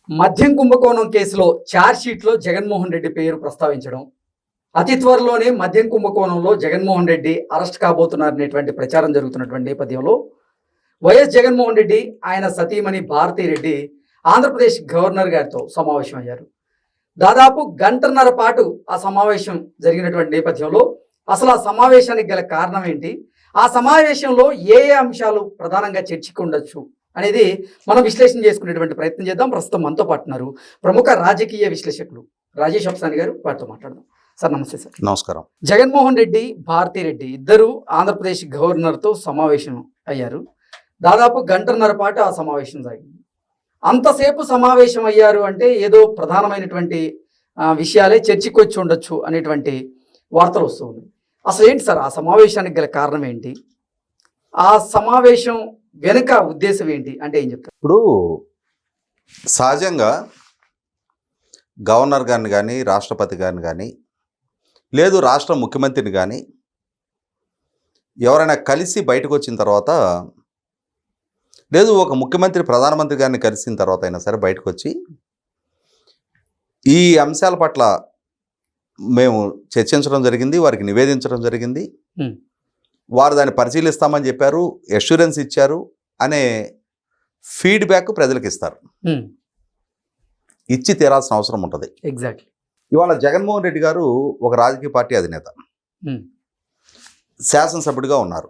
మద్యం కుంభకోణం కేసులో ఛార్జ్షీట్లో జగన్మోహన్ రెడ్డి పేరు ప్రస్తావించడం, అతి త్వరలోనే మద్యం కుంభకోణంలో జగన్మోహన్ రెడ్డి అరెస్ట్ కాబోతున్నారనేటువంటి ప్రచారం జరుగుతున్నటువంటి నేపథ్యంలో వైఎస్ జగన్మోహన్ రెడ్డి ఆయన సతీమణి భారతీరెడ్డి ఆంధ్రప్రదేశ్ గవర్నర్ గారితో సమావేశం అయ్యారు. దాదాపు గంటన్నర పాటు ఆ సమావేశం జరిగినటువంటి నేపథ్యంలో అసలు ఆ సమావేశానికి గల కారణం ఏంటి, ఆ సమావేశంలో ఏ ఏ అంశాలు ప్రధానంగా చర్చకు ఉండొచ్చు అనేది మనం విశ్లేషణ చేసుకునేటువంటి ప్రయత్నం చేద్దాం. ప్రస్తుతం మనతో పాటు ఉన్నారు ప్రముఖ రాజకీయ విశ్లేషకులు రాజేష్ అప్సాని గారు. వారితో మాట్లాడదాం. సార్ నమస్తే. సార్ నమస్కారం. జగన్మోహన్ రెడ్డి, భారతీరెడ్డి ఇద్దరు ఆంధ్రప్రదేశ్ గవర్నర్తో సమావేశం అయ్యారు. దాదాపు గంటన్నర పాటు ఆ సమావేశం సాగింది. అంతసేపు సమావేశం అయ్యారు అంటే ఏదో ప్రధానమైనటువంటి విషయాలే చర్చకు వచ్చి ఉండొచ్చు అనేటువంటి వార్తలు వస్తూ ఉన్నాయి. అసలు ఏంటి సార్ ఆ సమావేశానికి గల కారణం ఏంటి, ఆ సమావేశం వెనుక ఉద్దేశం ఏంటి అంటే ఏం చెప్తారు? ఇప్పుడు సహజంగా గవర్నర్ గారిని కానీ, రాష్ట్రపతి గారిని కానీ, లేదు రాష్ట్ర ముఖ్యమంత్రిని కానీ ఎవరైనా కలిసి బయటకు వచ్చిన తర్వాత, లేదు ఒక ముఖ్యమంత్రి ప్రధానమంత్రి గారిని కలిసిన తర్వాత అయినా సరే బయటకు వచ్చి ఈ అంశాల పట్ల మేము చర్చించడం జరిగింది, వారికి నివేదించడం జరిగింది, వారు దాన్ని పరిశీలిస్తామని చెప్పారు, అష్యూరెన్స్ ఇచ్చారు అనే ఫీడ్బ్యాక్ ప్రజలకు ఇస్తారు. ఇచ్చి తీరాల్సిన అవసరం ఉంటుంది. ఎగ్జాక్ట్లీ. ఇవాళ జగన్మోహన్ రెడ్డి గారు ఒక రాజకీయ పార్టీ అధినేత, శాసనసభ్యుడిగా ఉన్నారు.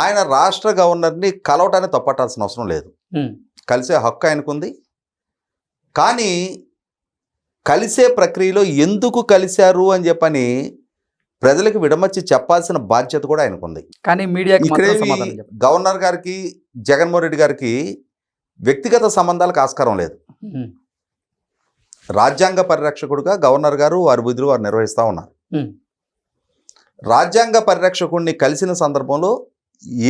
ఆయన రాష్ట్ర గవర్నర్ని కలవటాన్ని తప్పట్టాల్సిన అవసరం లేదు. కలిసే హక్కు ఆయనకుంది. కానీ కలిసే ప్రక్రియలో ఎందుకు కలిశారు అని చెప్పని ప్రజలకు విడమర్చి చెప్పాల్సిన బాధ్యత కూడా ఆయనకుంది. కానీ మీడియాకి గవర్నర్ గారికి, జగన్మోహన్ రెడ్డి గారికి వ్యక్తిగత సంబంధాలకు ఆస్కారం లేదు. రాజ్యాంగ పరిరక్షకుడుగా గవర్నర్ గారు వారి విధులు వారు నిర్వహిస్తూ ఉన్నారు. రాజ్యాంగ పరిరక్షకుడిని కలిసిన సందర్భంలో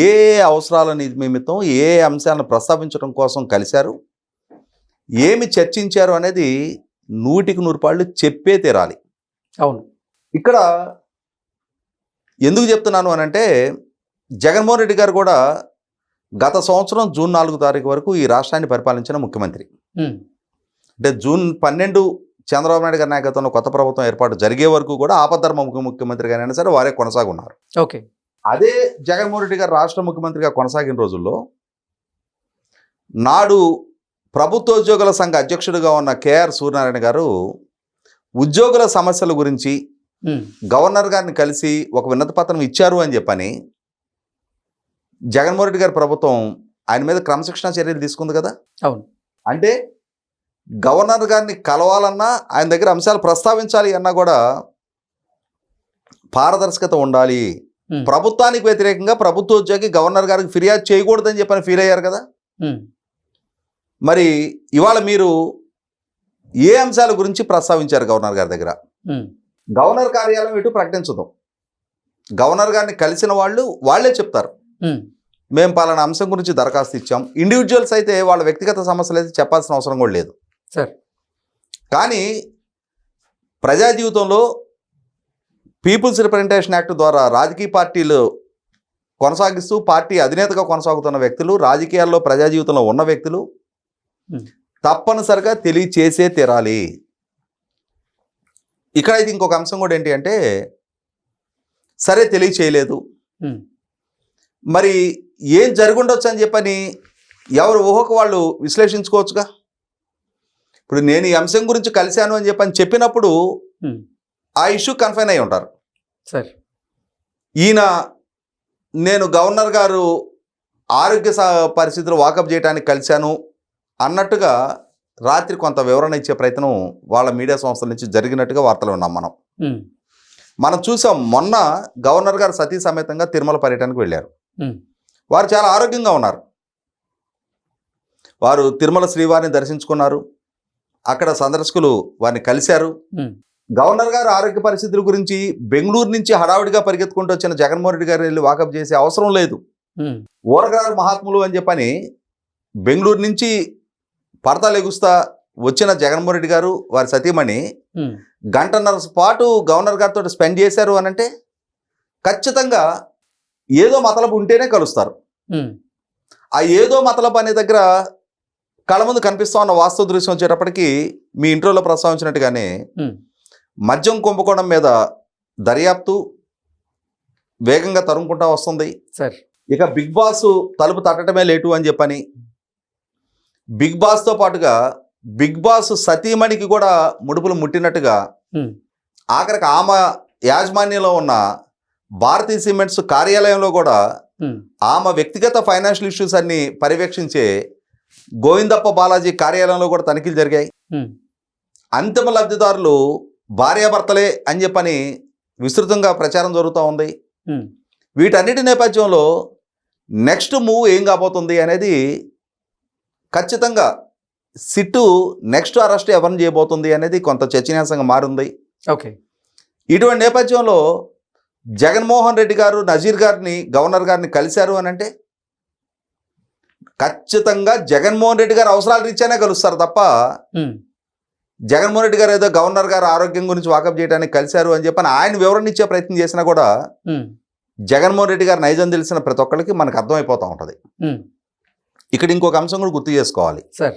ఏ అవసరాల నిమిత్తం ఏ అంశాలను ప్రస్తావించడం కోసం కలిశారు, ఏమి చర్చించారు అనేది 100% చెప్పే తీరాలి. అవును. ఇక్కడ ఎందుకు చెప్తున్నాను అని అంటే, జగన్మోహన్ రెడ్డి గారు కూడా గత సంవత్సరం జూన్ 4 తారీఖు వరకు ఈ రాష్ట్రాన్ని పరిపాలించిన ముఖ్యమంత్రి. అంటే జూన్ 12 చంద్రబాబు నాయుడు గారి నాయకత్వంలో కొత్త ప్రభుత్వం ఏర్పాటు జరిగే వరకు కూడా ఆపద్ధర్మ ముఖ్యమంత్రిగానైనా సరే వారే కొనసాగున్నారు. ఓకే. అదే జగన్మోహన్ రెడ్డి గారు రాష్ట్ర ముఖ్యమంత్రిగా కొనసాగిన రోజుల్లో నాడు ప్రభుత్వోద్యోగుల సంఘ అధ్యక్షుడిగా ఉన్న కేఆర్ సూర్యనారాయణ గారు ఉద్యోగుల సమస్యల గురించి గవర్నర్ గారిని కలిసి ఒక వినతి పత్రం ఇచ్చారు అని చెప్పని జగన్మోహన్ రెడ్డి గారి ప్రభుత్వం ఆయన మీద క్రమశిక్షణా చర్యలు తీసుకుంది కదా. అవును. అంటే గవర్నర్ గారిని కలవాలన్నా, ఆయన దగ్గర అంశాలు ప్రస్తావించాలి అన్నా కూడా పారదర్శకత ఉండాలి. ప్రభుత్వానికి వ్యతిరేకంగా ప్రభుత్వోద్యోగి గవర్నర్ గారికి ఫిర్యాదు చేయకూడదని చెప్పని ఫీల్ అయ్యారు కదా. మరి ఇవాళ మీరు ఏ అంశాల గురించి ప్రస్తావించారు గవర్నర్ గారి దగ్గర? గవర్నర్ కార్యాలయం ఎటు ప్రకటించదు. గవర్నర్ గారిని కలిసిన వాళ్ళే చెప్తారు, మేము పలానా అంశం గురించి దరఖాస్తు ఇచ్చాం. ఇండివిజువల్స్ అయితే వాళ్ళ వ్యక్తిగత సమస్యలు అయితే చెప్పాల్సిన అవసరం కూడా లేదు. సార్, కానీ ప్రజా జీవితంలో పీపుల్స్ రిప్రజెంటేషన్ యాక్ట్ ద్వారా రాజకీయ పార్టీలు కొనసాగిస్తూ పార్టీ అధినేతగా కొనసాగుతున్న వ్యక్తులు, రాజకీయాల్లో ప్రజా జీవితంలో ఉన్న వ్యక్తులు తప్పనిసరిగా తెలియచేసే తీరాలి. ఇక్కడైతే ఇంకొక అంశం కూడా ఏంటి అంటే, సరే తెలియచేయలేదు, మరి ఏం జరుగుండొచ్చు అని చెప్పని ఎవరు ఊహకు వాళ్ళు విశ్లేషించుకోవచ్చుగా. ఇప్పుడు నేను ఈ అంశం గురించి కలిశాను అని చెప్పని చెప్పినప్పుడు ఆ ఇష్యూ కన్ఫైన్ అయి ఉంటారు. సరే, ఈయన నేను గవర్నర్ గారు ఆరోగ్య పరిస్థితులు వాకప్ చేయడానికి కలిశాను అన్నట్టుగా రాత్రి కొంత వివరణ ఇచ్చే ప్రయత్నం వాళ్ళ మీడియా సంస్థల నుంచి జరిగినట్టుగా వార్తలు ఉన్నాం. మనం చూసాం, మొన్న గవర్నర్ గారు సతీ సమేతంగా తిరుమల పర్యటనకు వెళ్ళారు. వారు చాలా ఆరోగ్యంగా ఉన్నారు. వారు తిరుమల శ్రీవారిని దర్శించుకున్నారు. అక్కడ సందర్శకులు వారిని కలిశారు. గవర్నర్ గారు ఆరోగ్య పరిస్థితుల గురించి బెంగళూరు నుంచి హడావిడిగా పరిగెత్తుకుంటూ వచ్చిన జగన్మోహన్ రెడ్డి గారు వెళ్ళి వాకప్ చేసే అవసరం లేదు. ఊరగారు మహాత్ములు అని చెప్పని బెంగళూరు నుంచి పడతా లెగుస్తా వచ్చిన జగన్మోహన్ రెడ్డి గారు వారి సతీమణి గంటన్నర పాటు గవర్నర్ గారితో స్పెండ్ చేశారు అని అంటే ఖచ్చితంగా ఏదో మతలబు ఉంటేనే కలుస్తారు. ఆ ఏదో మతలబు అనే దగ్గర కళ్ళ ముందు కనిపిస్తూ ఉన్న వాస్తవ దృశ్యం వచ్చేటప్పటికి మీ ఇంట్రోలో ప్రస్తావించినట్టుగానే మద్యం కుంభకోణం మీద దర్యాప్తు వేగంగా తరుముకుంటా వస్తుంది. సార్ ఇక బిగ్ బాస్ తలుపు తట్టడమే లేటు అని చెప్పని బిగ్ బాస్తో పాటుగా బిగ్ బాస్ సతీమణికి కూడా ముడుపులు ముట్టినట్టుగా ఆఖరికి ఆమె యాజమాన్యంలో ఉన్న భారతీ సిమెంట్స్ కార్యాలయంలో కూడా ఆమె వ్యక్తిగత ఫైనాన్షియల్ ఇష్యూస్ అన్ని పర్యవేక్షించే గోవిందప్ప బాలాజీ కార్యాలయంలో కూడా తనిఖీలు జరిగాయి. అంతిమ లబ్ధిదారులు భార్యాభర్తలే అని చెప్పని విస్తృతంగా ప్రచారం జరుగుతూ ఉంది. వీటన్నిటి నేపథ్యంలో నెక్స్ట్ మూవ్ ఏం కాబోతుంది అనేది ఖచ్చితంగా సిట్టు నెక్స్ట్ అరెస్ట్ ఎవరిని చేయబోతుంది అనేది కొంత చర్చనీయాంశంగా మారింది. ఓకే, ఇటువంటి నేపథ్యంలో జగన్మోహన్ రెడ్డి గారు నజీర్ గారిని గవర్నర్ గారిని కలిశారు అని అంటే ఖచ్చితంగా జగన్మోహన్ రెడ్డి గారు అవసరాలు రీత్యానే కలుస్తారు తప్ప జగన్మోహన్ రెడ్డి గారు ఏదో గవర్నర్ గారు ఆరోగ్యం గురించి వాకప్ చేయడానికి కలిశారు అని చెప్పని ఆయన వివరణ ఇచ్చే ప్రయత్నం చేసినా కూడా జగన్మోహన్ రెడ్డి గారు నైజం తెలిసిన ప్రతి ఒక్కరికి మనకు అర్థమైపోతూ ఉంటుంది. ఇక్కడ ఇంకొక అంశం కూడా గుర్తు చేసుకోవాలి సార్.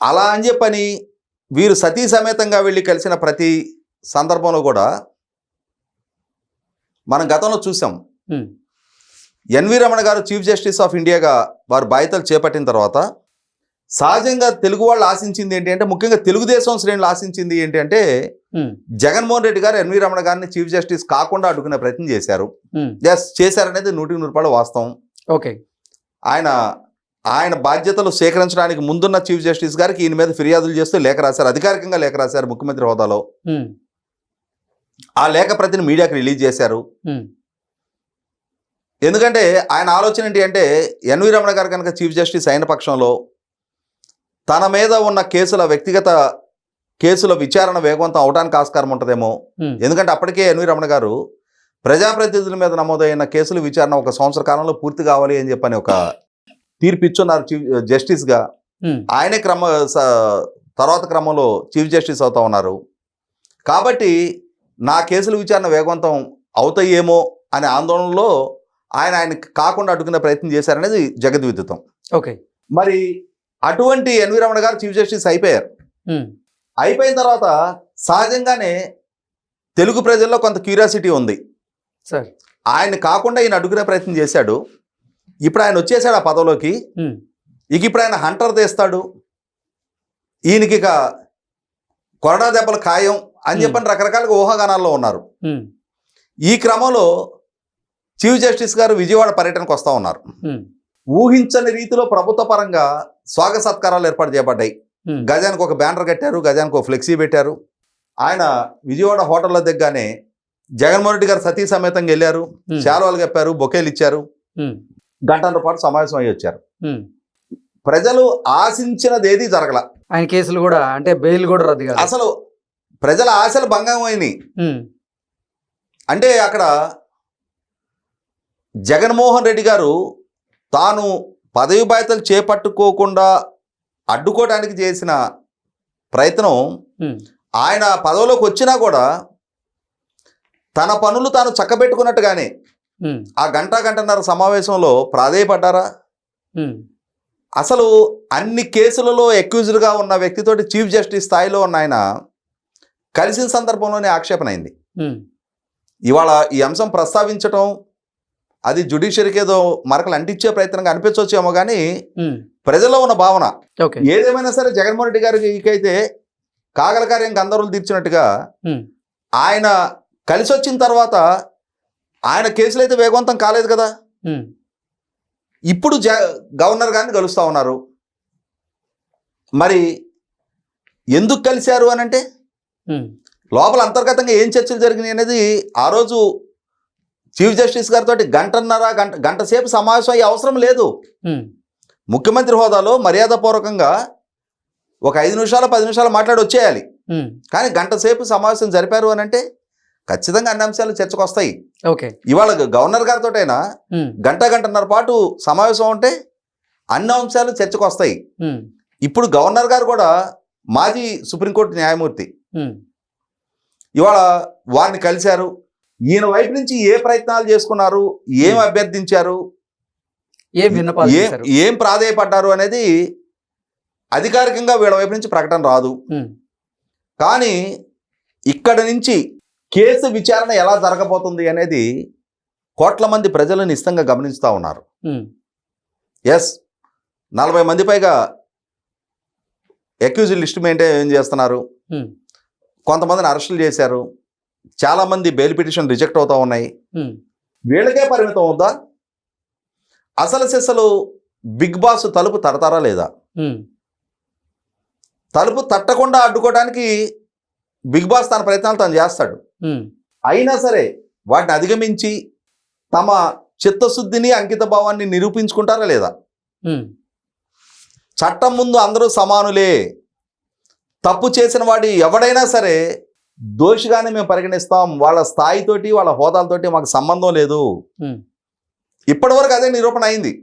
అలా అని చెప్పని వీరు సతీ సమేతంగా వెళ్ళి కలిసిన ప్రతి సందర్భంలో కూడా మనం గతంలో చూసాం. ఎన్వి రమణ గారు చీఫ్ జస్టిస్ ఆఫ్ ఇండియాగా వారు బాధ్యతలు చేపట్టిన తర్వాత సహజంగా తెలుగు వాళ్ళు ఆశించింది ఏంటి అంటే, ముఖ్యంగా తెలుగుదేశం శ్రేణులు ఆశించింది ఏంటి అంటే, జగన్మోహన్ రెడ్డి గారు ఎన్వి రమణ గారిని చీఫ్ జస్టిస్ కాకుండా అడ్డుకునే ప్రయత్నం చేశారు. చేశారనేది 100% వాస్తవం. ఓకే, ఆయన బాధ్యతలు స్వీకరించడానికి ముందున్న చీఫ్ జస్టిస్ గారికి ఈయన మీద ఫిర్యాదులు చేస్తూ లేఖ రాశారు, అధికారికంగా లేఖ రాశారు ముఖ్యమంత్రి హోదాలో. ఆ లేఖ ప్రతిని మీడియాకి రిలీజ్ చేశారు. ఎందుకంటే ఆయన ఆలోచన ఏంటి అంటే, ఎన్వి రమణ గారు కనుక చీఫ్ జస్టిస్ అయిన పక్షంలో తన మీద ఉన్న వ్యక్తిగత కేసుల విచారణ వేగవంతం అవడానికి ఆస్కారం ఉంటుందేమో. ఎందుకంటే అప్పటికే ఎన్వి రమణ గారు ప్రజాప్రతినిధుల మీద నమోదైన కేసుల విచారణ 1 సంవత్సర కాలంలో పూర్తి కావాలి అని చెప్పని ఒక తీర్పు ఇచ్చున్నారు చీఫ్ జస్టిస్గా. ఆయనే తర్వాత క్రమంలో చీఫ్ జస్టిస్ అవుతా ఉన్నారు. కాబట్టి నా కేసుల విచారణ వేగవంతం అవుతాయేమో అనే ఆందోళనలో ఆయన కాకుండా అడ్డుకునే ప్రయత్నం చేశారనేది జగద్విదితం. ఓకే, మరి అటువంటి ఎన్వి రమణ గారు చీఫ్ జస్టిస్ అయిపోయారు. అయిపోయిన తర్వాత సహజంగానే తెలుగు ప్రజల్లో కొంత క్యూరియాసిటీ ఉంది. ఆయన కాకుండా ఈయన అడ్డుకునే ప్రయత్నం చేశాడు. ఇప్పుడు ఆయన వచ్చేసాడు ఆ పదవిలోకి. ఇప్పుడు ఆయన హంటర్ తీస్తాడు, ఈయనకి ఇక కొరడా దెబ్బలు ఖాయం అని చెప్పని రకరకాలుగా ఊహాగానాల్లో ఉన్నారు. ఈ క్రమంలో చీఫ్ జస్టిస్ గారు విజయవాడ పర్యటనకు వస్తూ ఉన్నారు. ఊహించని రీతిలో ప్రభుత్వ పరంగా స్వాగత సత్కారాలు ఏర్పాటు చేయబడ్డాయి. గజానికి ఒక బ్యానర్ కట్టారు, గజానికి ఒక ఫ్లెక్సీ పెట్టారు. ఆయన విజయవాడ హోటల్లో దిగ్గానే జగన్మోహన్ రెడ్డి గారు సతీ సమేతంగా వెళ్ళారు, శాలువాలు కప్పారు, బొకేలు ఇచ్చారు, గంటన్నర పాటు సమావేశం అయ్యి వచ్చారు. ప్రజలు ఆశించినది ఏది జరగల. ఆయన కేసులు కూడా అంటే బెయిల్ కూడా రద్దు కాదు. అసలు ప్రజల ఆశలు భంగం అయినాయి. అంటే అక్కడ జగన్మోహన్ రెడ్డి గారు తాను పదవి బాధ్యతలు చేపట్టుకోకుండా అడ్డుకోవడానికి చేసిన ప్రయత్నం, ఆయన పదవిలోకి వచ్చినా కూడా తన పనులు తాను చక్కబెట్టుకున్నట్టుగానే ఆ గంటన్నర సమావేశంలో ప్రాధేయపడ్డారా? అసలు అన్ని కేసులలో అక్యూజ్డ్గా ఉన్న వ్యక్తితోటి చీఫ్ జస్టిస్ స్థాయిలో ఉన్న ఆయన కలిసిన సందర్భంలోనే ఆక్షేపణ అయింది. ఇవాళ ఈ అంశం ప్రస్తావించటం అది జ్యుడిషియరీకి ఏదో మరకలు అంటించే ప్రయత్నంగా అనిపించవచ్చేమో కానీ ప్రజల్లో ఉన్న భావన ఏదేమైనా సరే జగన్మోహన్ రెడ్డి గారికి అయితే కాగల కార్యం గందరగోళం తీర్చినట్టుగా ఆయన కలిసి వచ్చిన తర్వాత ఆయన కేసులు అయితే వేగవంతం కాలేదు కదా. ఇప్పుడు గవర్నర్ గారిని కలుస్తూ ఉన్నారు. మరి ఎందుకు కలిశారు అని అంటే లోపల అంతర్గతంగా ఏం చర్చలు జరిగినాయి అనేది ఆ రోజు చీఫ్ జస్టిస్ గారితో గంట సేపు సమావేశం అయ్యే అవసరం లేదు. ముఖ్యమంత్రి హోదాలో మర్యాదపూర్వకంగా ఒక 5 నిమిషాలు 10 నిమిషాలు మాట్లాడి వచ్చేయాలి. కానీ గంట సేపు సమావేశం జరిపారు అని అంటే ఖచ్చితంగా అన్ని అంశాలు చర్చకు వస్తాయి. ఇవాళ గవర్నర్ గారితో అయినా గంటన్నర పాటు సమావేశం ఉంటే అన్ని అంశాలు చర్చకు వస్తాయి. ఇప్పుడు గవర్నర్ గారు కూడా మాజీ సుప్రీంకోర్టు న్యాయమూర్తి. ఇవాళ వారిని కలిశారు. ఈయన వైపు నుంచి ఏ ప్రయత్నాలు చేసుకున్నారు, ఏం అభ్యర్థించారు ఏం విన్నపాలు చేశారు? ఏం ప్రాధేయపడ్డారు అనేది అధికారికంగా వీళ్ళ వైపు నుంచి ప్రకటన రాదు. కానీ ఇక్కడ నుంచి కేసు విచారణ ఎలా జరగబోతుంది అనేది కోట్ల మంది ప్రజలు నిశ్చితంగా గమనిస్తూ ఉన్నారు. ఎస్, 40 మంది పైగా అక్యూజ్డ్ లిస్ట్ మెయింటైన్ చేస్తున్నారు. కొంతమందిని అరెస్టులు చేశారు. చాలామంది బెయిల్ పిటిషన్ రిజెక్ట్ అవుతూ ఉన్నాయి. వీళ్ళకే పరిమితం అవుద్దా? అసలు సిసలు బిగ్ బాస్ తలుపు తడతారా లేదా? తలుపు తట్టకుండా అడ్డుకోవడానికి బిగ్ బాస్ తన ప్రయత్నాలు తను చేస్తాడు. అయినా సరే వాటిని అధిగమించి తమ చిత్తశుద్ధిని అంకిత భావాన్ని నిరూపించుకుంటారా లేదా? చట్టం ముందు అందరూ సమానులే. తప్పు చేసిన వాడి ఎవడైనా సరే దోషిగానే మేము పరిగణిస్తాం. వాళ్ళ స్థాయితోటి వాళ్ళ హోదాలతోటి మాకు సంబంధం లేదు. ఇప్పటివరకు అదే నిరూపణ అయింది.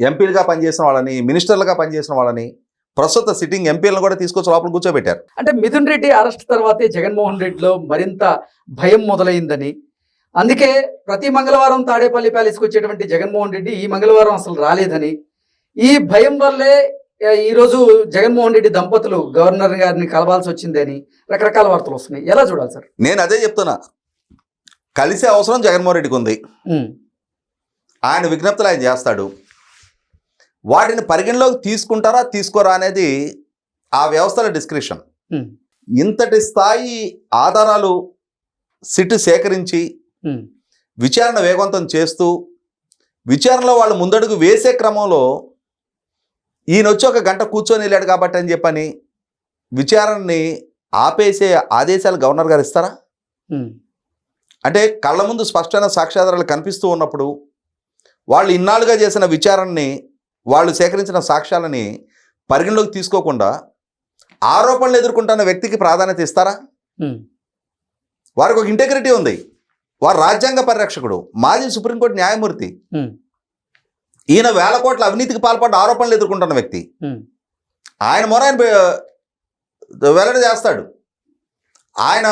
ఎంపీలుగా పనిచేసిన వాళ్ళని, మినిస్టర్లుగా పనిచేసిన వాళ్ళని, ప్రస్తుత సిట్టింగ్ ఎంపీలను కూడా తీసుకొచ్చి లోపల కూర్చోబెట్టారు. అంటే మిథున్ రెడ్డి అరెస్ట్ తర్వాతే జగన్మోహన్ రెడ్డిలో మరింత భయం మొదలైందని, అందుకే ప్రతి మంగళవారం తాడేపల్లి ప్యాలెస్కి వచ్చేటువంటి జగన్మోహన్ రెడ్డి ఈ మంగళవారం అసలు రాలేదని, ఈ భయం వల్లే ఈరోజు జగన్మోహన్ రెడ్డి దంపతులు గవర్నర్ గారిని కలవాల్సి వచ్చిందని రకరకాల వార్తలు వస్తున్నాయి. ఎలా చూడాలి సార్? నేను అదే చెప్తున్నా. కలిసే అవసరం జగన్మోహన్ రెడ్డికి ఉంది. ఆయన విజ్ఞప్తులు ఆయన చేస్తాడు. వాటిని పరిగణలోకి తీసుకుంటారా తీసుకోరా అనేది ఆ వ్యవస్థల డిస్క్రిప్షన్. ఇంతటి స్థాయి ఆధారాలు సిట్ సేకరించి విచారణ వేగవంతం చేస్తూ విచారణలో వాళ్ళు ముందడుగు వేసే క్రమంలో ఈయన వచ్చి 1 గంట కూర్చొని వెళ్ళాడు కాబట్టి అని చెప్పని విచారణని ఆపేసే ఆదేశాలు గవర్నర్ గారు ఇస్తారా? అంటే కళ్ళ ముందు స్పష్టమైన సాక్ష్యాధారాలు కనిపిస్తూ ఉన్నప్పుడు వాళ్ళు ఇన్నాళ్ళుగా చేసిన విచారణని, వాళ్ళు సేకరించిన సాక్ష్యాలని పరిగణలోకి తీసుకోకుండా ఆరోపణలు ఎదుర్కొంటున్న వ్యక్తికి ప్రాధాన్యత ఇస్తారా? వారికి ఒక ఇంటెగ్రిటీ ఉంది. వారు రాజ్యాంగ పరిరక్షకుడు, మాజీ సుప్రీంకోర్టు న్యాయమూర్తి. ఈయన 1000 కోట్ల అవినీతికి పాల్పడ్డ ఆరోపణలు ఎదుర్కొంటున్న వ్యక్తి. ఆయన మొర ఆయన వెల్లడి చేస్తాడు. ఆయన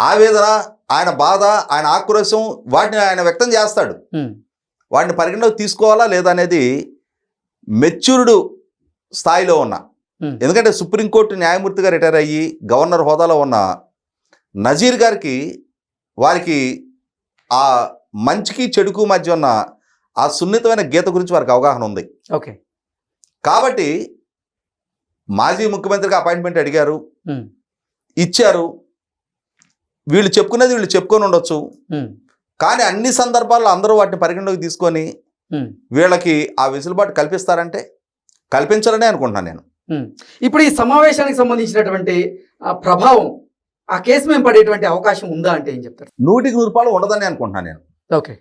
ఆవేదన, ఆయన బాధ, ఆయన ఆక్రోశం వాటిని ఆయన వ్యక్తం చేస్తాడు. వాటిని పరిగణలోకి తీసుకోవాలా లేదా అనేది మెచ్యూర్డ్ స్థాయిలో ఉన్న, ఎందుకంటే సుప్రీంకోర్టు న్యాయమూర్తిగా రిటైర్ అయ్యి గవర్నర్ హోదాలో ఉన్న నజీర్ గారికి వారికి ఆ మంచికి చెడుకు మధ్య ఉన్న ఆ సున్నితమైన గీత గురించి వారికి అవగాహన ఉంది. ఓకే, కాబట్టి మాజీ ముఖ్యమంత్రిగా అపాయింట్మెంట్ అడిగారు, ఇచ్చారు. వీళ్ళు చెప్పుకునేది వీళ్ళు చెప్పుకొని ఉండొచ్చు. కానీ అన్ని సందర్భాల్లో అందరూ వాటిని పరిగణలోకి తీసుకొని వీళ్ళకి ఆ వెసులుబాటు కల్పిస్తారంటే కల్పించాలనే అనుకుంటున్నాను నేను. ఇప్పుడు ఈ సమావేశానికి సంబంధించినటువంటి ప్రభావం ఆ కేసు మేము పడేటువంటి అవకాశం ఉందా అంటే ఏం చెప్తారు? 100% ఉండదని అనుకుంటున్నాను నేను. ఓకే,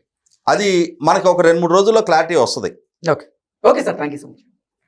అది మనకి ఒక 2-3 రోజుల్లో క్లారిటీ వస్తుంది. Okay, okay sir, thank you so much.